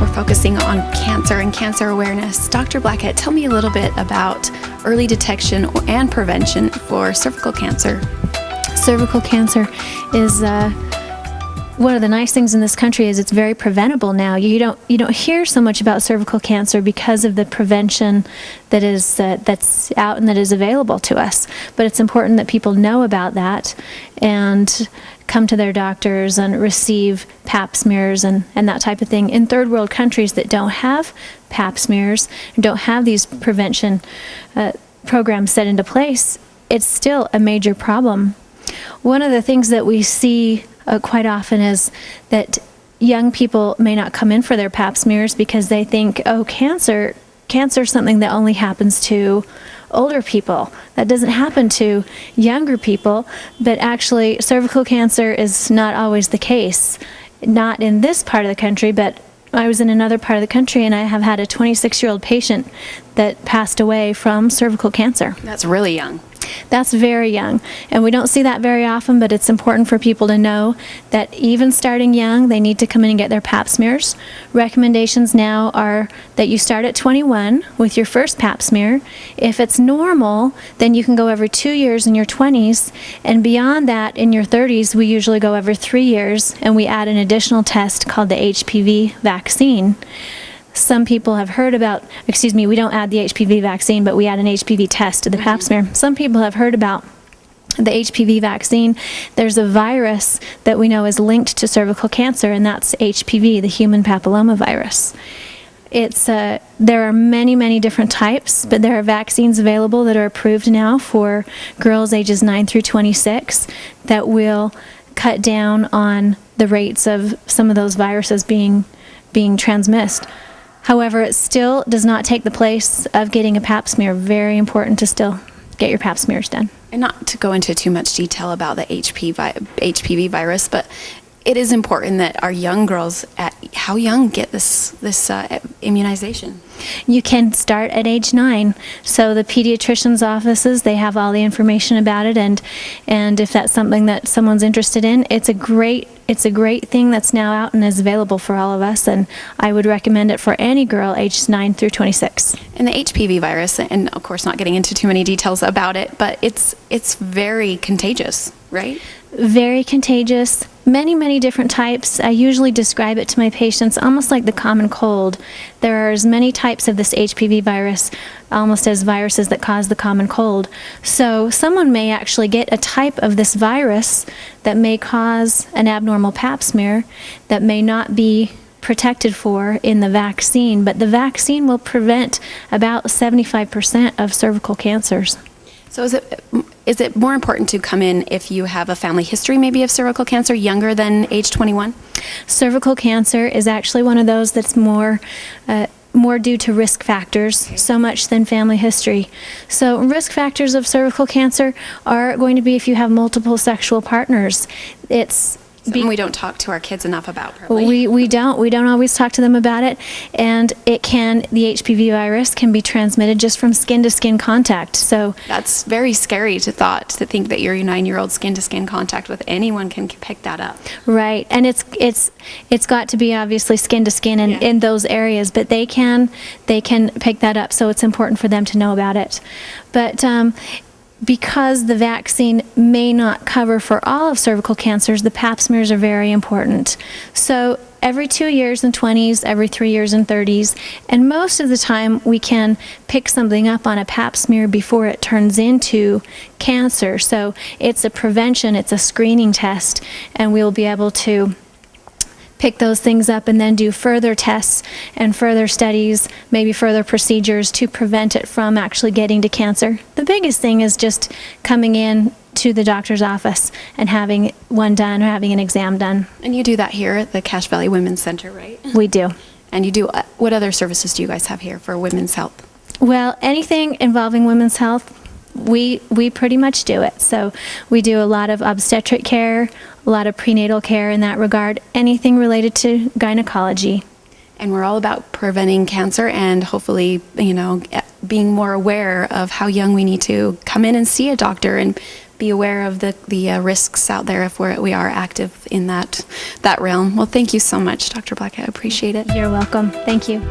we're focusing on cancer and cancer awareness. Dr. Blackett, tell me a little bit about early detection and prevention for cervical cancer. Cervical cancer is one of the nice things in this country is it's very preventable now. You don't hear so much about cervical cancer because of the prevention that is that's out and that is available to us. But it's important that people know about that and come to their doctors and receive pap smears and that type of thing. In third world countries that don't have pap smears and don't have these prevention programs set into place, it's still a major problem. One of the things that we see quite often is that young people may not come in for their pap smears because they think, oh, cancer is something that only happens to older people. That doesn't happen to younger people, but actually cervical cancer is not always the case. Not in this part of the country, but I was in another part of the country and I have had a 26-year-old patient that passed away from cervical cancer. That's really young. That's very young, and we don't see that very often, but it's important for people to know that even starting young, they need to come in and get their pap smears. Recommendations now are that you start at 21 with your first pap smear. If it's normal, then you can go every 2 years in your 20s, and beyond that, in your 30s, we usually go every 3 years, and we add an additional test called the HPV vaccine. Some people have heard about, we don't add the HPV vaccine, but we add an HPV test to the pap smear. Some people have heard about the HPV vaccine. There's a virus that we know is linked to cervical cancer, and that's HPV, the human papilloma virus. There are many, many different types, but there are vaccines available that are approved now for girls ages 9 through 26 that will cut down on the rates of some of those viruses being transmitted. However, it still does not take the place of getting a pap smear. Very important to still get your pap smears done. And not to go into too much detail about the HPV virus, but it is important that our young girls at how young get this immunization. You can start at age 9. So the pediatrician's offices, they have all the information about it, and if that's something that someone's interested in, it's a great thing that's now out and is available for all of us, and I would recommend it for any girl aged 9 through 26. And the HPV virus, and of course not getting into too many details about it, but it's very contagious, right? Very contagious. Many, many different types. I usually describe it to my patients almost like the common cold. There are as many types of this HPV virus almost as viruses that cause the common cold. So someone may actually get a type of this virus that may cause an abnormal pap smear that may not be protected for in the vaccine, but the vaccine will prevent about 75% of cervical cancers. So is it more important to come in if you have a family history maybe of cervical cancer younger than age 21? Cervical cancer is actually one of those that's more due to risk factors, so much than family history. So risk factors of cervical cancer are going to be if you have multiple sexual partners. It's something we don't talk to our kids enough about, probably. We don't always talk to them about it, and the HPV virus can be transmitted just from skin-to-skin contact. So that's very scary to think that your 9-year-old skin-to-skin contact with anyone can pick that up. Right, and it's got to be obviously skin-to-skin in those areas, but they can pick that up, so it's important for them to know about it. But because the vaccine may not cover for all of cervical cancers, the pap smears are very important. So every 2 years in 20s, every 3 years in 30s, and most of the time we can pick something up on a pap smear before it turns into cancer. So it's a prevention, it's a screening test, and we'll be able to pick those things up and then do further tests and further studies, maybe further procedures to prevent it from actually getting to cancer. The biggest thing is just coming in to the doctor's office and having one done or having an exam done. And you do that here at the Cache Valley Women's Center, right? We do. And you do, what other services do you guys have here for women's health? Well, anything involving women's health, we pretty much do it. So we do a lot of obstetric care, a lot of prenatal care in that regard, anything related to gynecology. And we're all about preventing cancer and hopefully, being more aware of how young we need to come in and see a doctor and be aware of the risks out there if we are active in that realm. Well, thank you so much, Dr. Black. I appreciate it. You're welcome. Thank you.